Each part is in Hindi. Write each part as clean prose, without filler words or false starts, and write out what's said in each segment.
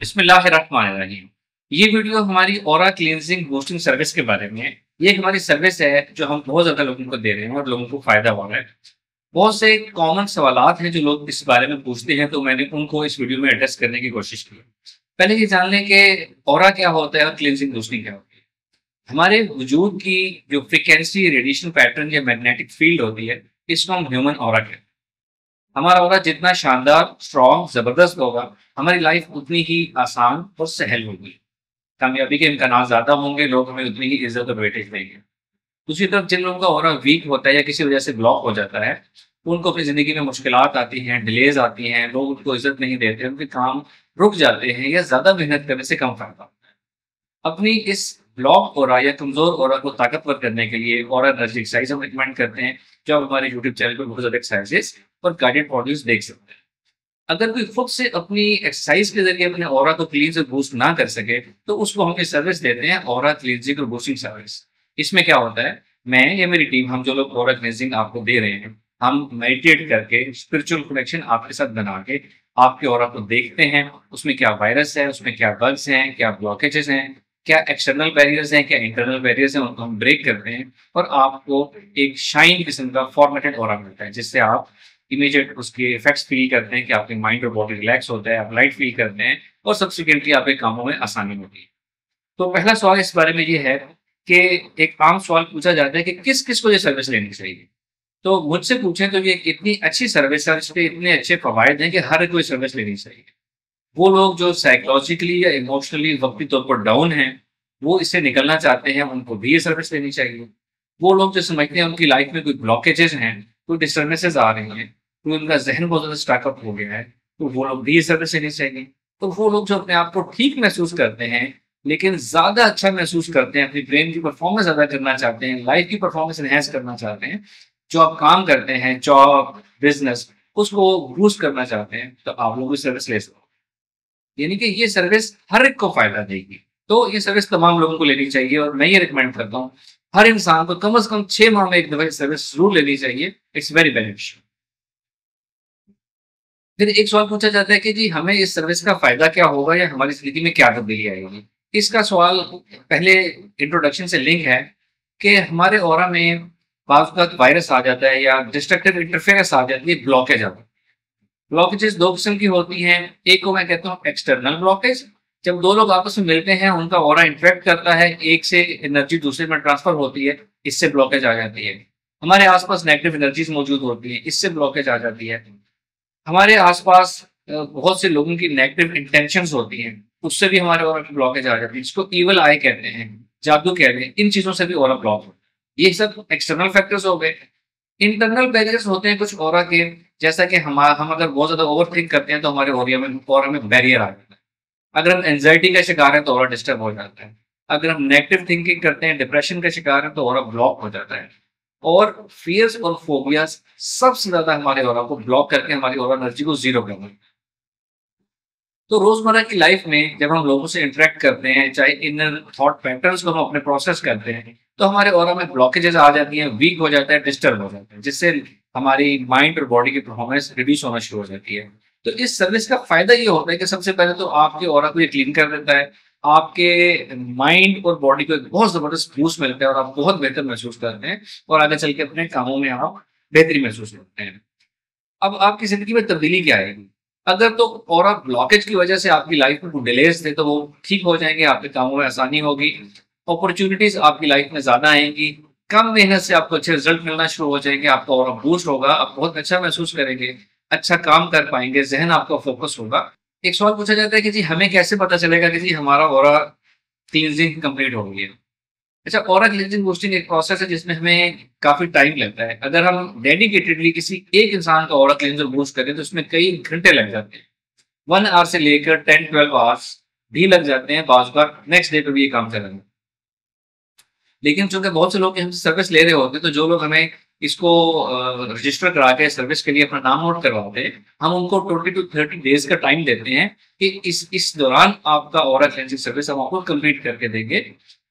बिस्मिल्लाहिर्रहमानिर्रहीम। ये वीडियो हमारी ऑरा क्लींजिंग बूस्टिंग सर्विस के बारे में है। ये एक हमारी सर्विस है जो हम बहुत ज़्यादा लोगों को दे रहे हैं और लोगों को फ़ायदा हो रहा है। बहुत से कॉमन सवालात हैं जो लोग इस बारे में पूछते हैं, तो मैंने उनको इस वीडियो में एड्रेस करने की कोशिश की है। पहले ये जान लें कि ऑरा क्या होता है और क्लींजिंग बूस्टिंग क्या होती है। हमारे वजूद की जो फ्रीक्वेंसी, रेडिएशन पैटर्न या मैग्नेटिक फील्ड होती है, इसको हम ह्यूमन ऑरा कहते हैं। हमारा ऑरा जितना शानदार, स्ट्रॉन्ग, ज़बरदस्त होगा, हमारी लाइफ उतनी ही आसान और सहल होगी। कामयाबी के इम्कानात ज़्यादा होंगे, लोग हमें उतनी ही इज़्ज़त और वेटेज देंगे। दूसरी तरफ जिन लोगों का ऑरा वीक होता है या किसी वजह से ब्लॉक हो जाता है, उनको अपनी ज़िंदगी में मुश्किलात आती हैं, डिलेज़ आती हैं, लोग उनको इज़्ज़त नहीं देते, उनके काम रुक जाते हैं या ज़्यादा मेहनत करने से कम फ़ायदा होता है। अपनी इस ब्लॉक ऑरा या कमज़ोर ऑरा को ताकतवर करने के लिए ऑरा एनर्जी एक्सरसाइज हम रिकमेंड करते हैं, जो आप हमारे यूट्यूब चैनल पे बहुत ज़्यादा एक्सरसाइजेस और गाइडेड वीडियोज़ देख सकते हैं। अगर कोई खुद से अपनी एक्सरसाइज के ज़रिए अपने ऑरा को क्लींज और बूस्ट ना कर सके, तो उसको हम ये सर्विस देते हैं, ऑरा क्लींजिंग और बूस्टिंग सर्विस। इसमें क्या होता है, मैं या मेरी टीम, हम जो लोग ऑरा क्लींजिंग आपको दे रहे हैं, हम मेडिटेट करके स्पिरिचुअल कनेक्शन आपके साथ बना के आपके ऑरा को देखते हैं, उसमें क्या वायरस है, उसमें क्या बग्स हैं, क्या ब्लॉकेजेस हैं, क्या एक्सटर्नल बैरियर्स हैं, क्या इंटरनल बैरियर्स हैं, उनको हम ब्रेक करते हैं और आपको एक शाइन किस्म का फॉर्मेटेड ऑरा मिलता है, जिससे आप इमीडिएट उसके इफेक्ट्स फील करते हैं कि आपके माइंड और बॉडी रिलैक्स होता है, आप लाइट फील करते हैं और सब्सिक्वेंटली आपके कामों में आसानी होती है। तो पहला सवाल इस बारे में ये है कि एक आम सवाल पूछा जाता है कि किस-किस को ये सर्विस लेनी चाहिए? तो मुझसे पूछें तो ये इतनी अच्छी सर्विस है और इसके इतने अच्छे फ़वाइद हैं कि हर कोई सर्विस लेनी चाहिए। वो लोग जो साइकोलॉजिकली या इमोशनली वक़्ती तौर पर डाउन हैं, वो इससे निकलना चाहते हैं, उनको भी ये सर्विस लेनी चाहिए। वो लोग जो समझते हैं उनकी लाइफ़ में कोई ब्लॉकेजेज़ हैं, कोई डिस्टर्बेंसेस आ रही हैं, कोई उनका ज़हन बहुत ज़्यादा स्टक अप हो गया है, तो वो लोग भी ये सर्विस लेनी चाहिए। तो वो लोग जो अपने आप को ठीक महसूस करते हैं, लेकिन ज़्यादा अच्छा महसूस करते हैं, अपनी ब्रेन की परफ़ॉर्मेंस ज़्यादा करना चाहते हैं, लाइफ़ की परफ़ॉर्मेंस एनहांस करना चाहते हैं, जो आप काम करते हैं, जॉब, बिज़नेस, उसको बूस्ट करना चाहते हैं, तो आप लोग ये सर्विस ले सकते हैं। यानी कि ये सर्विस हर एक को फ़ायदा देगी। तो ये सर्विस तमाम लोगों को लेनी चाहिए और मैं ये रिकमेंड करता हूँ, हर इंसान को कम से कम 6 माह में 1 दफ़ा ये सर्विस ज़रूर लेनी चाहिए। It's very beneficial. फिर एक सवाल पूछा जाता है कि जी हमें इस सर्विस का फ़ायदा क्या होगा या हमारी ज़िंदगी में क्या तब्दीली आएगी? इसका सवाल पहले इंट्रोडक्शन से लिंक है कि हमारे ऑरा में बाज़ वक़्त वायरस आ जाता है या डिस्ट्रक्टिव इंटरफेरेंस आ जाती है, ब्लॉकेज आ जाती है। ब्लॉकेजेस 2 किस्म की होती हैं। एक को मैं कहता हूँ एक्सटर्नल ब्लॉकेज। जब 2 लोग आपस में मिलते हैं, उनका ऑरा इंटरैक्ट करता है, एक से एनर्जी दूसरे में ट्रांसफर होती है, इससे ब्लॉकेज आ जाती है। हमारे आस-पास नेगेटिव एनर्जीज़ मौजूद होती हैं, इससे ब्लॉकेज आ जाती है। हमारे आस-पास बहुत से लोगों की नेगेटिव इंटेंशंस होती हैं, उससे भी हमारे ऑरा में ब्लॉकेज आ जाती है, जिसको इविल आई कहते हैं, जादू कहते हैं, इन चीज़ों से भी ऑरा ब्लॉक होता है। ये सब एक्सटर्नल फैक्टर्स हो गए। इंटरनल बैरियर्स होते हैं कुछ ऑरा के, जैसा कि हम अगर बहुत ज़्यादा ओवरथिंक करते हैं तो हमारे ऑरा में बैरियर आ जाता है। अगर हम एंग्ज़ायटी का शिकार हैं तो ऑरा डिस्टर्ब हो जाता है। अगर हम नेगेटिव थिंकिंग करते हैं, डिप्रेशन का शिकार हैं तो ऑरा ब्लॉक हो जाता है। और फ़ियर्स और फ़ोबियाज़ सबसे ज़्यादा हमारे ऑरा को ब्लॉक करके हमारी ऑरा एनर्जी को ज़ीरो कर देते हैं। तो रोज़मर्रा की लाइफ में जब हम लोगों से इंटरैक्ट करते हैं, चाहे इनर थॉट पैटर्न्स को हम अपने प्रोसेस करते हैं, तो हमारे ऑरा में ब्लॉकेजेस आ जाती हैं, वीक हो जाता है, डिस्टर्ब हो जाता है, जिससे हमारी माइंड और बॉडी की परफॉर्मेंस रिड्यूस होना शुरू हो जाती है। तो इस सर्विस का फ़ायदा ये होता है कि सबसे पहले तो आपके ऑरा को ये क्लीन कर देता है, आपके माइंड और बॉडी को एक बहुत ज़बरदस्त बूस्ट मिलता है और आप बहुत बेहतर महसूस करते हैं और आगे चल के अपने कामों में आप बेहतरी महसूस करते हैं। अब आपकी ज़िंदगी में तब्दीली क्या आएगी? अगर तो ऑरा ब्लॉकेज की वजह से आपकी लाइफ में कुछ डिलेज़ थे, तो वो ठीक हो जाएँगे, आपके कामों में आसानी होगी, अपॉर्च्युनिटीज़ आपकी लाइफ में ज़्यादा आएँगी, कम मेहनत से आपको अच्छे रिज़ल्ट मिलना शुरू हो जाएँगे, आपका ऑरा बूस्ट होगा, आप बहुत अच्छा महसूस करेंगे, अच्छा काम कर पाएँगे, ज़हन आपका फ़ोकस होगा। एक सवाल पूछा जाता है कि जी हमें कैसे पता चलेगा कि जी हमारा ऑरा क्लींजिंग कंप्लीट हो गई है? अच्छा, ऑरा क्लींजिंग बूस्टिंग एक प्रोसेस है जिसमें हमें काफ़ी टाइम लगता है। अगर हम डेडिकेटेडली किसी एक इंसान का ऑरा क्लींजर बूस्ट करें तो इसमें कई घंटे लग जाते हैं। 1 आवर से लेकर 10-12 आवर्स भी लग जाते हैं, बाज़ बार नेक्स्ट डे पे भी ये काम चलेगा। लेकिन चूँकि बहुत से लोग हमसे सर्विस ले रहे होते हैं, तो जो लोग हमें इसको रजिस्टर करा के सर्विस के लिए अपना नाम नोट करवाते हैं, हम उनको 20 टू 30 डेज़ का टाइम देते हैं कि इस दौरान आपका ऑरा क्लींजिंग सर्विस हम आपको कंप्लीट करके देंगे।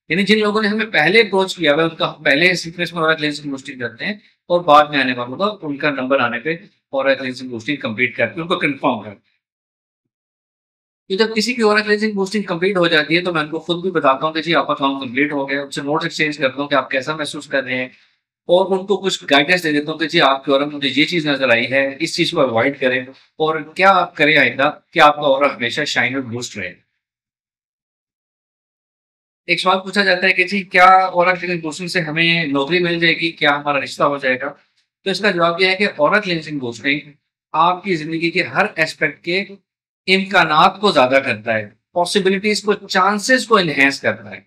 यानी जिन लोगों ने हमें पहले अप्रोच किया हुआ है, उनका हम पहले सीक्वेंस में ऑरा क्लींजिंग बूस्टिंग करते हैं और बाद में आने वालों का उनका नंबर आने पे ऑरा क्लींजिंग बूस्टिंग कंप्लीट करके उनको कन्फर्म करते हैं। तो जब किसी की ऑरा क्लेंजिंग बूस्टिंग कंप्लीट हो जाती है तो मैं उनको खुद भी बताता हूँ कि जी आपका काम कंप्लीट हो गया, उनसे नोट्स एक्सचेंज करता हूँ कि आप कैसा महसूस कर रहे हैं और उनको कुछ गाइडेंस दे देता हूँ कि जी आपके ऑरा में मुझे ये चीज़ नज़र आई है, इस चीज़ को अवॉइड करें और क्या आप करें आइंदा कि आपका ऑरा हमेशा शाइन और बूस्ट रहे। एक सवाल पूछा जाता है कि जी क्या ऑरा क्लींजिंग बूस्टिंग से हमें नौकरी मिल जाएगी? क्या हमारा रिश्ता हो जाएगा? तो इसका जवाब ये है कि ऑरा क्लींजिंग बूस्टिंग आपकी ज़िंदगी के हर एस्पेक्ट के इम्कानात को ज़्यादा करता है, पॉसिबिलिटीज़ को, चांसेस को एनहांस करता है।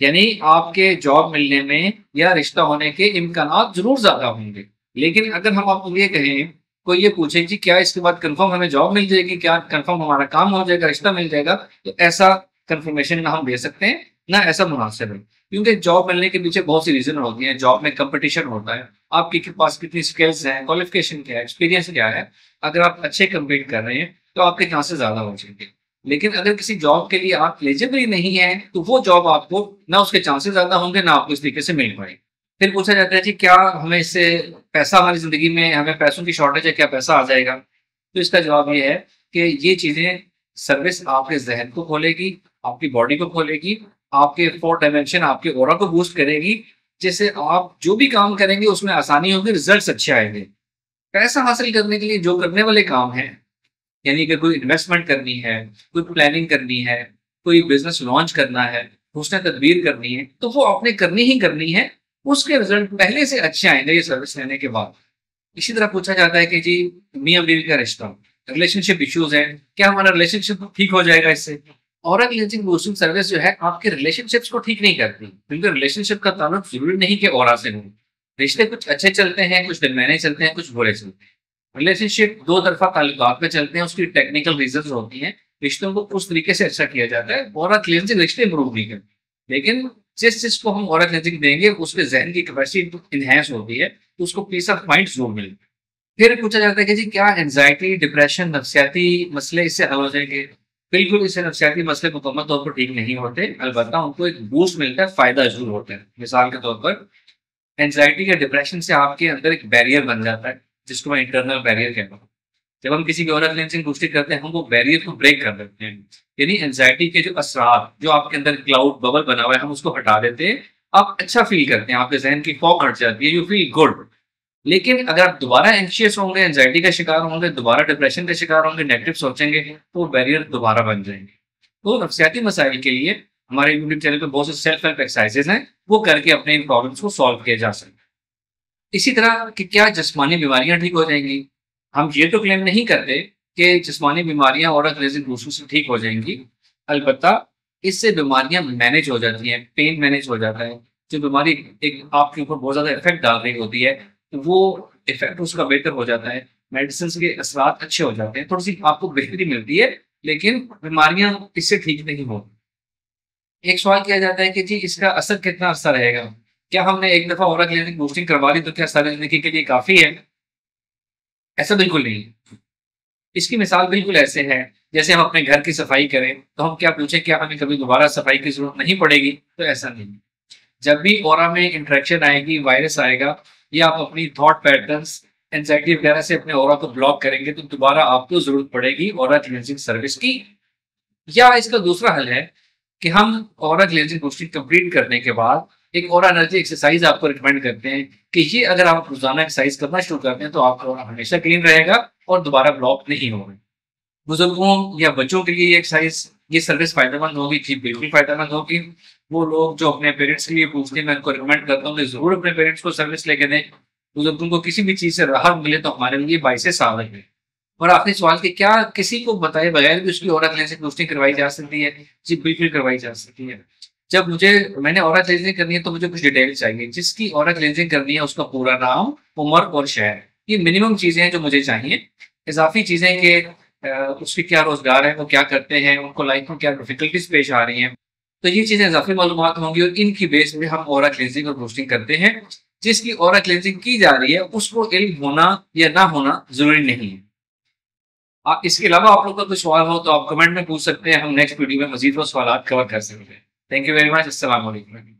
यानी आपके जॉब मिलने में या रिश्ता होने के इम्कानात ज़रूर ज़्यादा होंगे। लेकिन अगर हम आपको ये कहें, कोई ये पूछे जी क्या इसके बाद कन्फर्म हमें जॉब मिल जाएगी? क्या कन्फर्म हमारा काम हो जाएगा, रिश्ता मिल जाएगा? तो ऐसा कन्फर्मेशन ना हम दे सकते हैं, ना ऐसा मुनासिब है। क्योंकि जॉब मिलने के पीछे बहुत सी रीज़न होती हैं। जॉब में कॉम्पिटिशन होता है, आपके के पास कितनी स्किल्स हैं, क्वालिफ़िकेशन क्या है, एक्सपीरियंस क्या है। अगर आप अच्छे कम्पीट कर रहे हैं, तो आपके चांसेस ज़्यादा हो जाएँगे। लेकिन अगर किसी जॉब के लिए आप एलिजिबल ही नहीं हैं, तो वो जॉब आपको ना उसके चांसेस ज़्यादा होंगे, ना आपको इस तरीके से मिल पाएगी। फिर पूछा जाता है जी क्या हमें इससे पैसा हमारी ज़िंदगी में हमें पैसों की शॉर्टेज है, क्या पैसा आ जाएगा? तो इसका जवाब ये है कि ये चीज़ें सर्विस आपके ज़हन को खोलेगी, आपकी बॉडी को खोलेगी, आपके 4 डायमेंशन आपके ऑरा को बूस्ट करेगी, जिससे आप जो भी काम करेंगे उसमें आसानी होगी, रिज़ल्ट्स अच्छे आएँगे। पैसा हासिल करने के लिए जो करने वाले काम हैं, यानी कि कोई इन्वेस्टमेंट करनी है, कोई प्लानिंग करनी है, कोई बिज़नेस लॉन्च करना है, हुस्न तदबीर करनी है, तो वो आपने करनी ही करनी है। उसके रिज़ल्ट पहले से अच्छे आएँगे ये सर्विस लेने के बाद। इसी तरह पूछा जाता है कि जी मियाँ-बीवी का रिश्ता, रिलेशनशिप इश्यूज़ हैं, क्या हमारा रिलेशनशिप ठीक हो जाएगा इससे? ऑरा क्लींजिंग बूस्टिंग सर्विस जो है आपके रिलेशनशिप्स को ठीक नहीं करती, क्योंकि रिलेशनशिप का ताल्लुक ज़रूरी नहीं कि ऑरा से हो। रिश्ते कुछ अच्छे चलते हैं, कुछ दरमियाने चलते हैं, कुछ बुरे चलते हैं। रिलेशनशिप दो तरफ़ा ताल्लुकात में चलते हैं, उसकी टेक्निकल रीज़न्स होती हैं। रिश्तों को उस तरीके से अच्छा किया जाता है। ऑरा क्लींजिंग रिश्ते इम्प्रूव नहीं करती। लेकिन जिस चीज़ को हम ऑरा क्लींजिंग देंगे, उसके ज़हन की कैपेसिटी एनहांस होती है, तो उसको पीस ऑफ माइंड ज़रूर मिलेगी। फिर पूछा जाता है कि जी क्या एंग्ज़ायटी, डिप्रेशन, नफ्सियाती मसले इससे हल हो जाएँगे? बिल्कुल इससे नफ्सियाती मसले मुकम्मल तौर पर ठीक नहीं होते, अलबत्ता उनको एक बूस्ट मिलता है, फ़ायदा ज़रूर होता है। मिसाल के तौर पर एंग्ज़ायटी या डिप्रेशन से आपके अंदर एक बैरियर बन जाता है, जिसको मैं इंटरनल बैरियर कहता हूँ। जब हम किसी की ऑरा क्लेंजिंग बूस्टिंग करते हैं, हम वो बैरियर को ब्रेक कर देते हैं। यानी एंग्ज़ायटी के जो असरार, जो आपके अंदर क्लाउड बबल बना हुआ है, हम उसको हटा देते हैं। आप अच्छा फ़ील करते हैं, आपके ज़हन की फॉग हट जाती है, यू फ़ील गुड। लेकिन अगर आप दोबारा एंग्ज़ियस होंगे, एंग्ज़ायटी का शिकार होंगे, दोबारा डिप्रेशन का शिकार होंगे, नेगेटिव सोचेंगे, तो वो बैरियर दोबारा बन जाएँगे। तो नफ्सियाती मसाइल के लिए हमारे यूट्यूब चैनल पे बहुत से सेल्फ हेल्प एक्सरसाइज़ेज़ हैं, वो करके अपने इन प्रॉब्लम्स को सॉल्व किया जा सकता है। इसी तरह कि क्या जिस्मानी बीमारियाँ ठीक हो जाएँगी? हम ये तो क्लेम नहीं करते कि जिस्मानी बीमारियाँ ऑरा क्लेंजिंग बूस्टर से ठीक हो जाएँगी। अलबत्ता इससे बीमारियाँ मैनेज हो जाती हैं, पेन मैनेज हो जाता है। जो बीमारी एक आपके ऊपर बहुत ज़्यादा इफ़ेक्ट डाल रही होती है, तो वो इफ़ेक्ट उसका बेहतर हो जाता है। मेडिसिन्स के असरात अच्छे हो जाते हैं, थोड़ी-सी आपको बेहतरी मिलती है, लेकिन बीमारियाँ इससे ठीक नहीं होती। एक सवाल किया जाता है कि जी इसका असर कितना अर्सा रहेगा? क्या हमने एक दफ़ा ऑरा क्लीनिक बूस्टिंग करवा ली तो क्या सारी ज़िंदगी के लिए काफ़ी है? ऐसा बिल्कुल नहीं है। इसकी मिसाल बिल्कुल ऐसे है, जैसे हम अपने घर की सफाई करें, तो हम क्या पूछें क्या हमें कभी दोबारा सफाई की ज़रूरत नहीं पड़ेगी? तो ऐसा नहीं है। जब भी ऑरा में इंटरेक्शन आएगी, वायरस आएगा या आप अपनी थॉट पैटर्न्स, एंग्ज़ायटी वगैरह से अपने ऑरा को ब्लॉक करेंगे, तो दोबारा आपको ज़रूरत पड़ेगी ऑरा क्लींजिंग सर्विस की। या इसका दूसरा हल है कि हम ऑरा क्लींजिंग बूस्टिंग कंप्लीट करने के बाद एक ऑरा एनर्जी एक्सरसाइज आपको रिकमेंड करते हैं कि ये अगर आप रोजाना एक्सरसाइज करना शुरू करते हैं तो आपका ऑरा हमेशा क्लीन रहेगा और दोबारा ब्लॉक नहीं होगा। बुजुर्गों या बच्चों के लिए ये एक्सरसाइज, ये सर्विस फायदेमंद होगी जी, बिल्कुल फायदेमंद होगी। वो लोग जो अपने पेरेंट्स के लिए पूछते हैं, मैं उनको रिकमेंड करता हूँ कि जरूर अपने पेरेंट्स को सर्विस लेके दें। बुजुर्गों को किसी भी चीज से राहत मिले तो हमारे लिए बाइसे साधक है। और आखिरी सवाल कि क्या किसी को बताए बगैर भी उसकी ऑरा क्लेंजिंग बूस्टिंग करवाई जा सकती है? जी बिल्कुल करवाई जा सकती है। जब मैंने ऑरा क्लेंजिंग करनी है तो मुझे कुछ डिटेल चाहिए। जिसकी ऑरा क्लेंजिंग करनी है उसका पूरा नाम, उम्र और शहर। ये मिनिमम चीजें हैं जो मुझे चाहिए। इजाफी चीजें कि उसके क्या रोजगार है, वो क्या करते हैं, उनको लाइफ में क्या डिफिकल्टीज पेश आ रही हैं। तो ये चीजें इजाफी मालूमात होंगी और इनकी बेस पे हम ऑरा क्लेंजिंग और बूस्टिंग करते हैं। जिसकी ऑरा क्लेंजिंग की जा रही है उसको इल्म होना या ना होना जरूरी नहीं है। इसके अलावा आप लोग का कोई सवाल हो तो आप कमेंट में पूछ सकते हैं। हम नेक्स्ट वीडियो में मजीद वो सवाल कवर कर सकते हैं। Thank you very much. अस्सलाम वालेकुम।